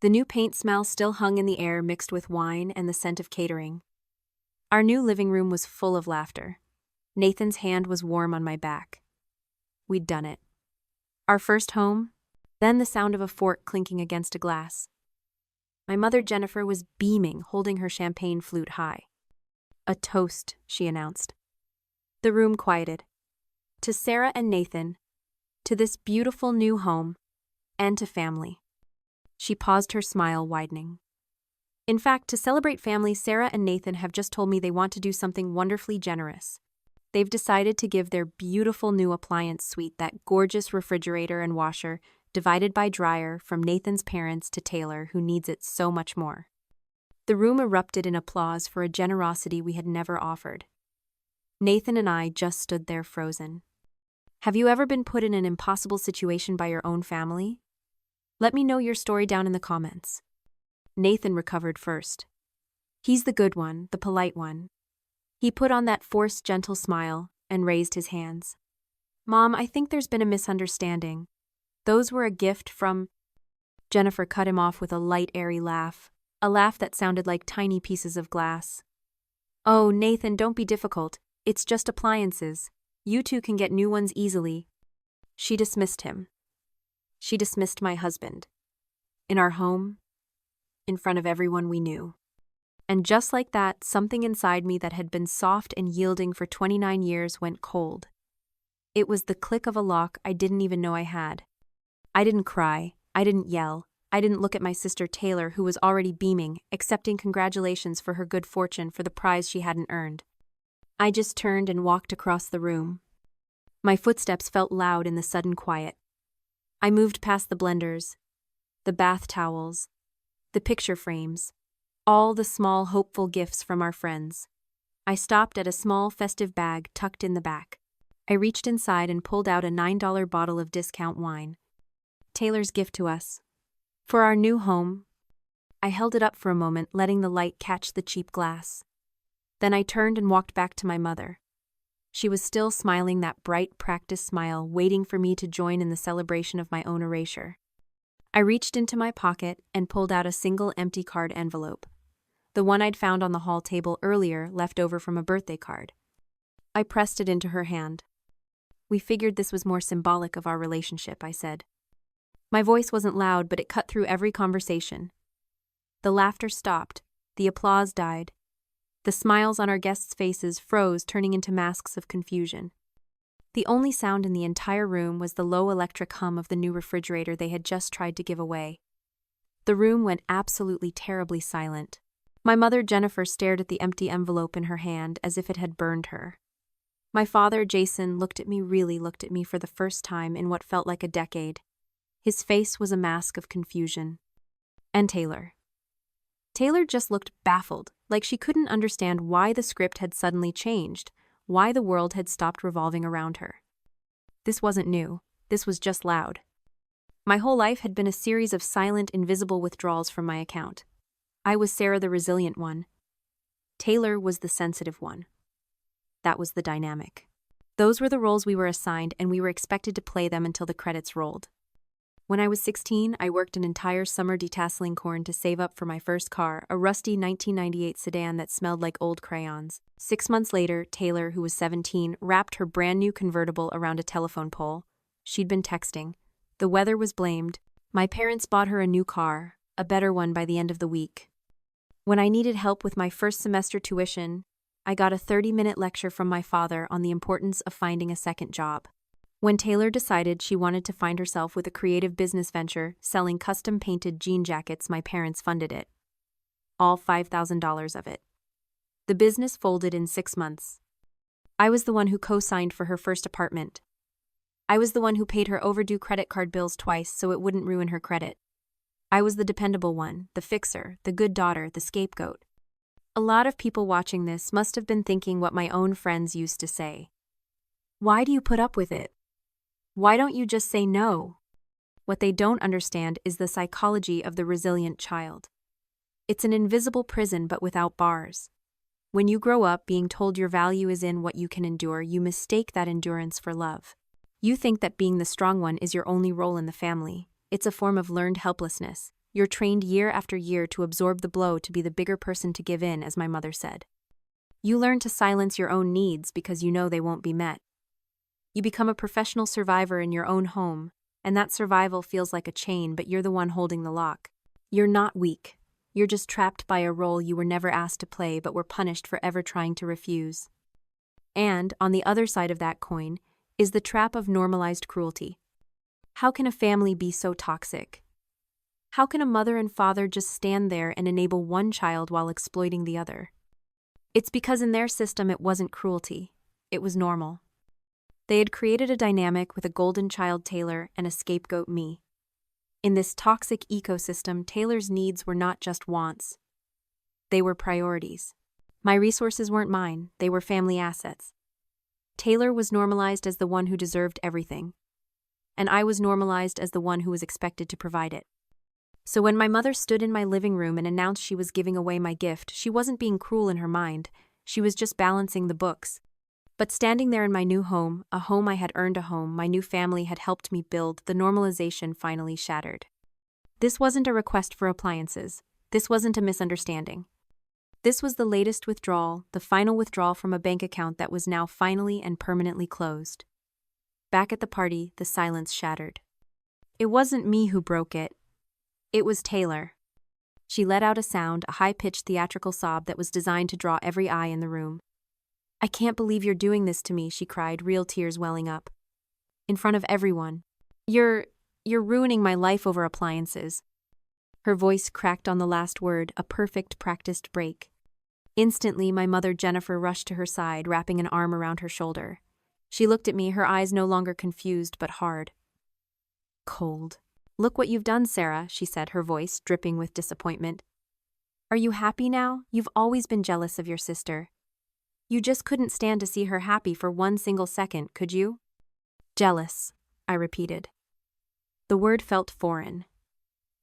The new paint smell still hung in the air, mixed with wine and the scent of catering. Our new living room was full of laughter. Nathan's hand was warm on my back. We'd done it. Our first home, then the sound of a fork clinking against a glass. My mother, Jennifer, was beaming, holding her champagne flute high. "A toast," she announced. The room quieted. To Sarah and Nathan, to this beautiful new home, and to family. She paused, her smile widening. In fact, to celebrate family, Sarah and Nathan have just told me they want to do something wonderfully generous. They've decided to give their beautiful new appliance suite, that gorgeous refrigerator and washer, divided by dryer, from Nathan's parents to Taylor, who needs it so much more. The room erupted in applause for a generosity we had never offered. Nathan and I just stood there frozen. Have you ever been put in an impossible situation by your own family? Let me know your story down in the comments. Nathan recovered first. He's the good one, the polite one. He put on that forced, gentle smile and raised his hands. "Mom, I think there's been a misunderstanding. Those were a gift from—" Jennifer cut him off with a light, airy laugh, a laugh that sounded like tiny pieces of glass. "Oh, Nathan, don't be difficult. It's just appliances. You two can get new ones easily." She dismissed him. She dismissed my husband. In our home, in front of everyone we knew. And just like that, something inside me that had been soft and yielding for 29 years went cold. It was the click of a lock I didn't even know I had. I didn't cry. I didn't yell. I didn't look at my sister Taylor, who was already beaming, accepting congratulations for her good fortune for the prize she hadn't earned. I just turned and walked across the room. My footsteps felt loud in the sudden quiet. I moved past the blenders, the bath towels, the picture frames, all the small, hopeful gifts from our friends. I stopped at a small, festive bag tucked in the back. I reached inside and pulled out a $9 bottle of discount wine. Taylor's gift to us. For our new home. I held it up for a moment, letting the light catch the cheap glass. Then I turned and walked back to my mother. She was still smiling, that bright, practiced smile, waiting for me to join in the celebration of my own erasure. I reached into my pocket and pulled out a single empty card envelope. The one I'd found on the hall table earlier, left over from a birthday card. I pressed it into her hand. "We figured this was more symbolic of our relationship," I said. My voice wasn't loud, but it cut through every conversation. The laughter stopped. The applause died. The smiles on our guests' faces froze, turning into masks of confusion. The only sound in the entire room was the low electric hum of the new refrigerator they had just tried to give away. The room went absolutely terribly silent. My mother, Jennifer, stared at the empty envelope in her hand as if it had burned her. My father, Jason, really looked at me for the first time in what felt like a decade. His face was a mask of confusion. And Taylor. Taylor just looked baffled, like she couldn't understand why the script had suddenly changed, why the world had stopped revolving around her. This wasn't new. This was just loud. My whole life had been a series of silent, invisible withdrawals from my account. I was Sarah, the resilient one. Taylor was the sensitive one. That was the dynamic. Those were the roles we were assigned, and we were expected to play them until the credits rolled. When I was 16, I worked an entire summer detasseling corn to save up for my first car, a rusty 1998 sedan that smelled like old crayons. 6 months later, Taylor, who was 17, wrapped her brand new convertible around a telephone pole. She'd been texting. The weather was blamed. My parents bought her a new car, a better one by the end of the week. When I needed help with my first semester tuition, I got a 30-minute lecture from my father on the importance of finding a second job. When Taylor decided she wanted to find herself with a creative business venture selling custom-painted jean jackets, my parents funded it. All $5,000 of it. The business folded in 6 months. I was the one who co-signed for her first apartment. I was the one who paid her overdue credit card bills twice so it wouldn't ruin her credit. I was the dependable one, the fixer, the good daughter, the scapegoat. A lot of people watching this must have been thinking what my own friends used to say. Why do you put up with it? Why don't you just say no? What they don't understand is the psychology of the resilient child. It's an invisible prison but without bars. When you grow up being told your value is in what you can endure, you mistake that endurance for love. You think that being the strong one is your only role in the family. It's a form of learned helplessness. You're trained year after year to absorb the blow, to be the bigger person, to give in, as my mother said. You learn to silence your own needs because you know they won't be met. You become a professional survivor in your own home, and that survival feels like a chain, but you're the one holding the lock. You're not weak. You're just trapped by a role you were never asked to play but were punished for ever trying to refuse. And, on the other side of that coin, is the trap of normalized cruelty. How can a family be so toxic? How can a mother and father just stand there and enable one child while exploiting the other? It's because in their system it wasn't cruelty, it was normal. They had created a dynamic with a golden child, Taylor, and a scapegoat, me. In this toxic ecosystem, Taylor's needs were not just wants. They were priorities. My resources weren't mine, they were family assets. Taylor was normalized as the one who deserved everything, and I was normalized as the one who was expected to provide it. So when my mother stood in my living room and announced she was giving away my gift, she wasn't being cruel in her mind, she was just balancing the books. But standing there in my new home, a home I had earned, a home my new family had helped me build, the normalization finally shattered. This wasn't a request for appliances. This wasn't a misunderstanding. This was the latest withdrawal, the final withdrawal from a bank account that was now finally and permanently closed. Back at the party, the silence shattered. It wasn't me who broke it. It was Taylor. She let out a sound, a high-pitched theatrical sob that was designed to draw every eye in the room. "I can't believe you're doing this to me," she cried, real tears welling up. "In front of everyone. You're ruining my life over appliances." Her voice cracked on the last word, a perfect practiced break. Instantly, my mother Jennifer rushed to her side, wrapping an arm around her shoulder. She looked at me, her eyes no longer confused but hard. Cold. "Look what you've done, Sarah," she said, her voice dripping with disappointment. "Are you happy now? You've always been jealous of your sister. You just couldn't stand to see her happy for one single second, could you?" "Jealous," I repeated. The word felt foreign.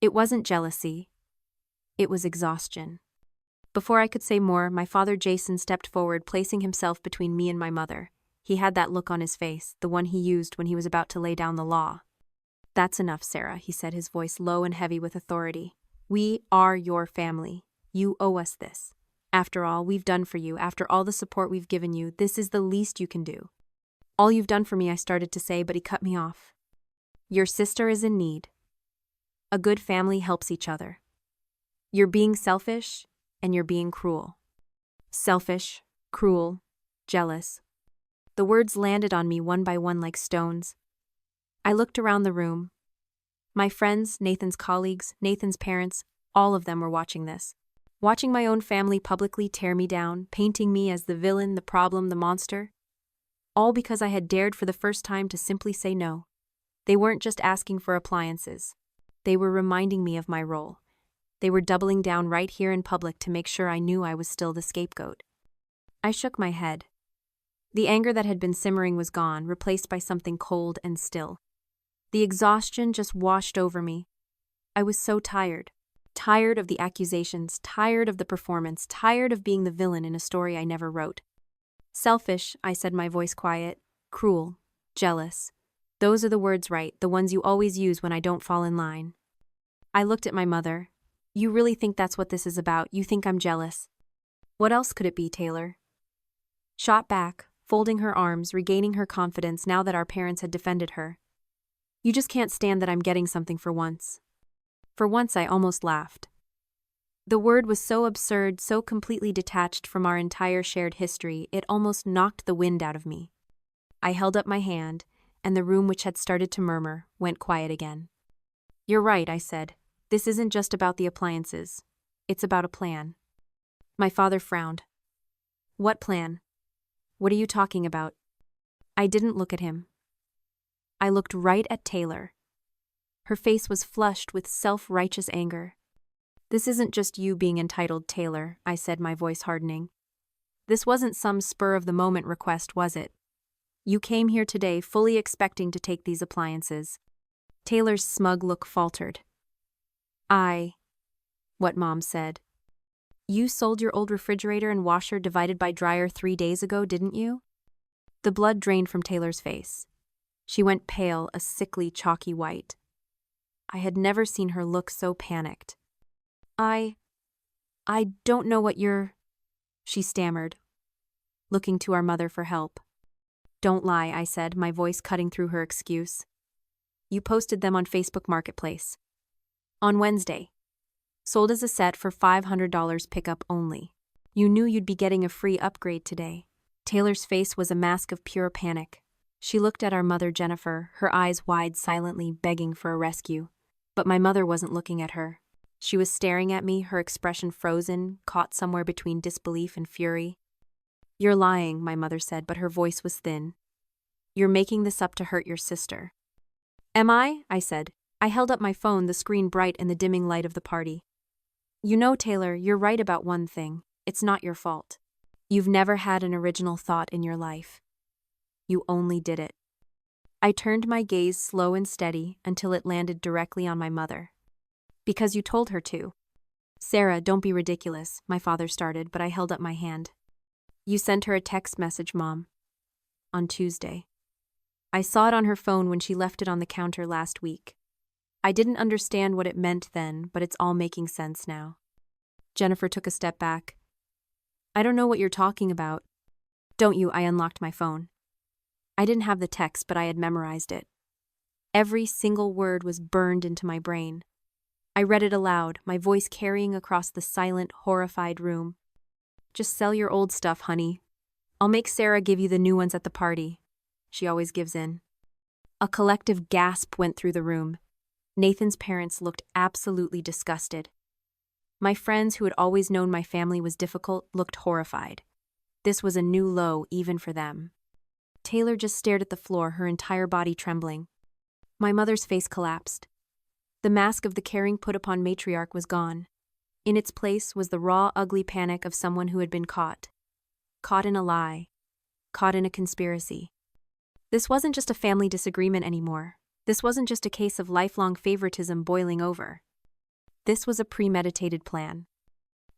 It wasn't jealousy. It was exhaustion. Before I could say more, my father Jason stepped forward, placing himself between me and my mother. He had that look on his face, the one he used when he was about to lay down the law. "That's enough, Sarah," he said, his voice low and heavy with authority. "We are your family. You owe us this. After all we've done for you, after all the support we've given you, this is the least you can do." "All you've done for me," I started to say, but he cut me off. "Your sister is in need. A good family helps each other. You're being selfish, and you're being cruel." Selfish, cruel, jealous. The words landed on me one by one like stones. I looked around the room. My friends, Nathan's colleagues, Nathan's parents, all of them were watching this. Watching my own family publicly tear me down, painting me as the villain, the problem, the monster. All because I had dared for the first time to simply say no. They weren't just asking for appliances. They were reminding me of my role. They were doubling down right here in public to make sure I knew I was still the scapegoat. I shook my head. The anger that had been simmering was gone, replaced by something cold and still. The exhaustion just washed over me. I was so tired. Tired of the accusations, tired of the performance, tired of being the villain in a story I never wrote. "Selfish," I said, my voice quiet. "Cruel. Jealous. Those are the words, right? The ones you always use when I don't fall in line." I looked at my mother. "You really think that's what this is about? You think I'm jealous?" "What else could it be, Taylor?" Shot back, folding her arms, regaining her confidence now that our parents had defended her. "You just can't stand that I'm getting something for once." For once I almost laughed. The word was so absurd, so completely detached from our entire shared history, it almost knocked the wind out of me. I held up my hand, and the room, which had started to murmur, went quiet again. "You're right," I said. "This isn't just about the appliances. It's about a plan." My father frowned. "What plan? What are you talking about?" I didn't look at him. I looked right at Taylor. Her face was flushed with self-righteous anger. "This isn't just you being entitled, Taylor," I said, my voice hardening. "This wasn't some spur-of-the-moment request, was it? You came here today fully expecting to take these appliances." Taylor's smug look faltered. What Mom said. "You sold your old refrigerator and washer divided by dryer 3 days ago, didn't you?" The blood drained from Taylor's face. She went pale, a sickly, chalky white. I had never seen her look so panicked. I don't know what you're, she stammered, looking to our mother for help. Don't lie, I said, my voice cutting through her excuse. You posted them on Facebook Marketplace. On Wednesday. Sold as a set for $500 pickup only. You knew you'd be getting a free upgrade today. Taylor's face was a mask of pure panic. She looked at our mother, Jennifer, her eyes wide, silently begging for a rescue. But my mother wasn't looking at her. She was staring at me, her expression frozen, caught somewhere between disbelief and fury. You're lying, my mother said, but her voice was thin. You're making this up to hurt your sister. Am I? I said. I held up my phone, the screen bright in the dimming light of the party. You know, Taylor, you're right about one thing. It's not your fault. You've never had an original thought in your life. You only did it. I turned my gaze slow and steady until it landed directly on my mother. Because you told her to. Sarah, don't be ridiculous, my father started, but I held up my hand. You sent her a text message, Mom. On Tuesday. I saw it on her phone when she left it on the counter last week. I didn't understand what it meant then, but it's all making sense now. Jennifer took a step back. I don't know what you're talking about. Don't you? I unlocked my phone. I didn't have the text, but I had memorized it. Every single word was burned into my brain. I read it aloud, my voice carrying across the silent, horrified room. Just sell your old stuff, honey. I'll make Sarah give you the new ones at the party. She always gives in. A collective gasp went through the room. Nathan's parents looked absolutely disgusted. My friends, who had always known my family was difficult, looked horrified. This was a new low even for them. Taylor just stared at the floor, her entire body trembling. My mother's face collapsed. The mask of the caring put upon matriarch was gone. In its place was the raw, ugly panic of someone who had been caught. Caught in a lie. Caught in a conspiracy. This wasn't just a family disagreement anymore. This wasn't just a case of lifelong favoritism boiling over. This was a premeditated plan.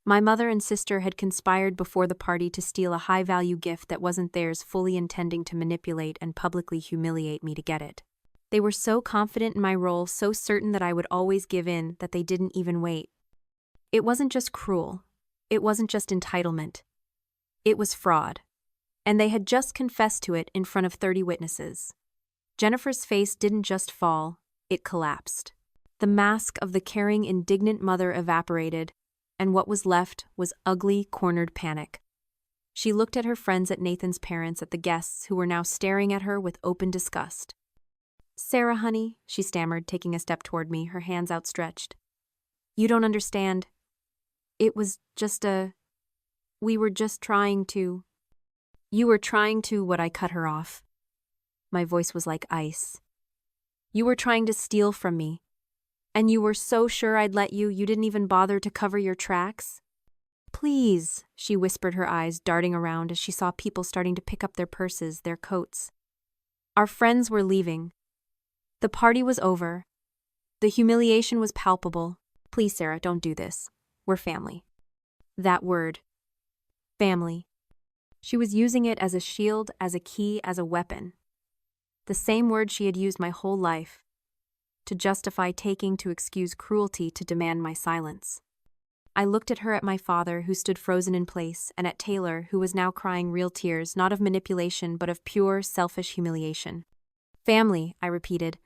My mother and sister had conspired before the party to steal a high-value gift that wasn't theirs, fully intending to manipulate and publicly humiliate me to get it. They were so confident in my role, so certain that I would always give in, that they didn't even wait. It wasn't just cruel. It wasn't just entitlement. It was fraud. And they had just confessed to it in front of 30 witnesses. Jennifer's face didn't just fall, it collapsed. The mask of the caring, indignant mother evaporated, and what was left was ugly, cornered panic. She looked at her friends, at Nathan's parents, at the guests who were now staring at her with open disgust. Sarah, honey, she stammered, taking a step toward me, her hands outstretched. You don't understand. It was just we were just trying to. You were trying to. What? I cut her off. My voice was like ice. You were trying to steal from me. And you were so sure I'd let you didn't even bother to cover your tracks? Please, she whispered, her eyes darting around as she saw people starting to pick up their purses, their coats. Our friends were leaving. The party was over. The humiliation was palpable. Please, Sarah, don't do this. We're family. That word. Family. She was using it as a shield, as a key, as a weapon. The same word she had used my whole life. To justify taking, to excuse cruelty, to demand my silence. I looked at her, at my father, who stood frozen in place, and at Taylor, who was now crying real tears, not of manipulation, but of pure, selfish humiliation. Family, I repeated.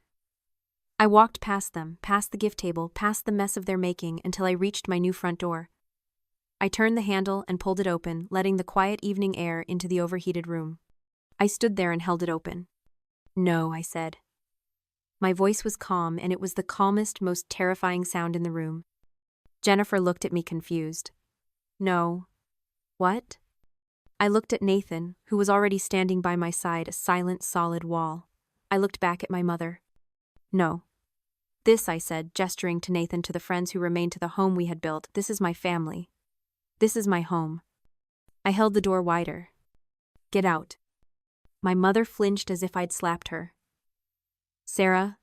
I walked past them, past the gift table, past the mess of their making, until I reached my new front door. I turned the handle and pulled it open, letting the quiet evening air into the overheated room. I stood there and held it open. No, I said. My voice was calm, and it was the calmest, most terrifying sound in the room. Jennifer looked at me confused. No. What? I looked at Nathan, who was already standing by my side, a silent, solid wall. I looked back at my mother. No. This, I said, gesturing to Nathan, to the friends who remained, to the home we had built. This is my family. This is my home. I held the door wider. Get out. My mother flinched as if I'd slapped her. Sarah?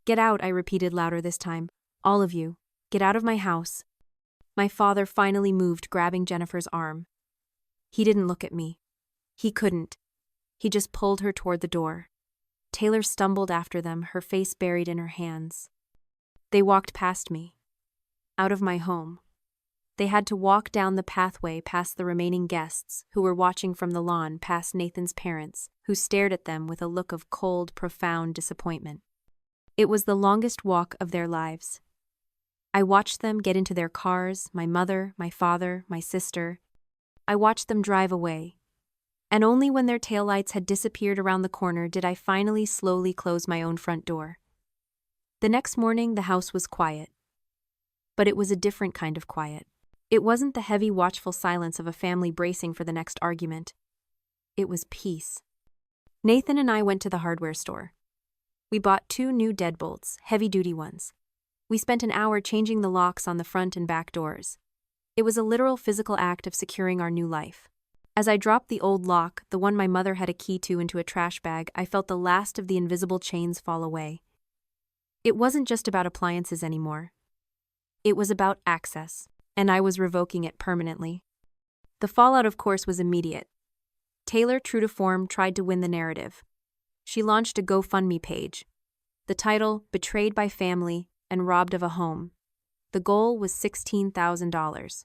Get out, I repeated louder this time. All of you. Get out of my house. My father finally moved, grabbing Jennifer's arm. He didn't look at me. He couldn't. He just pulled her toward the door. Taylor stumbled after them, her face buried in her hands. They walked past me, out of my home. They had to walk down the pathway past the remaining guests, who were watching from the lawn, past Nathan's parents, who stared at them with a look of cold, profound disappointment. It was the longest walk of their lives. I watched them get into their cars, my mother, my father, my sister. I watched them drive away. And only when their taillights had disappeared around the corner did I finally slowly close my own front door. The next morning, the house was quiet. But it was a different kind of quiet. It wasn't the heavy, watchful silence of a family bracing for the next argument. It was peace. Nathan and I went to the hardware store. We bought 2 new deadbolts, heavy-duty ones. We spent an hour changing the locks on the front and back doors. It was a literal physical act of securing our new life. As I dropped the old lock, the one my mother had a key to, into a trash bag, I felt the last of the invisible chains fall away. It wasn't just about appliances anymore. It was about access, and I was revoking it permanently. The fallout, of course, was immediate. Taylor, true to form, tried to win the narrative. She launched a GoFundMe page. The title, Betrayed by Family and Robbed of a Home. The goal was $16,000.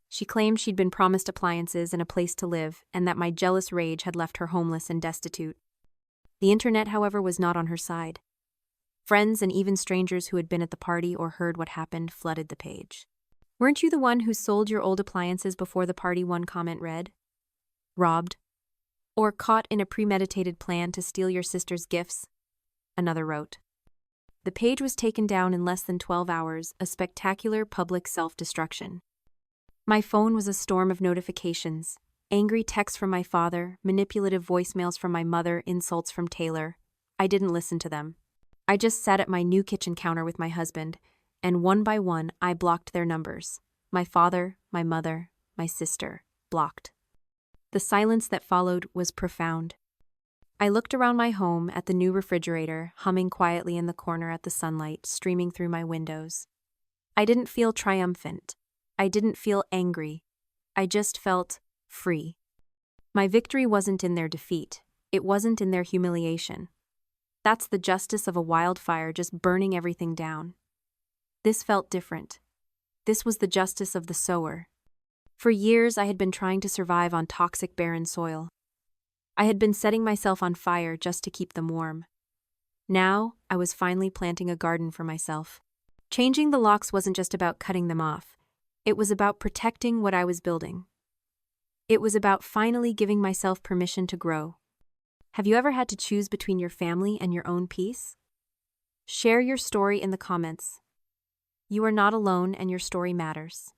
She claimed she'd been promised appliances and a place to live, and that my jealous rage had left her homeless and destitute. The internet, however, was not on her side. Friends and even strangers who had been at the party or heard what happened flooded the page. "Weren't you the one who sold your old appliances before the party?" one comment read. "Robbed. Or caught in a premeditated plan to steal your sister's gifts," another wrote. The page was taken down in less than 12 hours, a spectacular public self-destruction. My phone was a storm of notifications, angry texts from my father, manipulative voicemails from my mother, insults from Taylor. I didn't listen to them. I just sat at my new kitchen counter with my husband, and one by one I blocked their numbers. My father, my mother, my sister, blocked. The silence that followed was profound. I looked around my home at the new refrigerator, humming quietly in the corner at the sunlight streaming through my windows. I didn't feel triumphant. I didn't feel angry. I just felt free. My victory wasn't in their defeat. It wasn't in their humiliation. That's the justice of a wildfire just burning everything down. This felt different. This was the justice of the sower. For years, I had been trying to survive on toxic, barren soil. I had been setting myself on fire just to keep them warm. Now, I was finally planting a garden for myself. Changing the locks wasn't just about cutting them off. It was about protecting what I was building. It was about finally giving myself permission to grow. Have you ever had to choose between your family and your own peace? Share your story in the comments. You are not alone, and your story matters.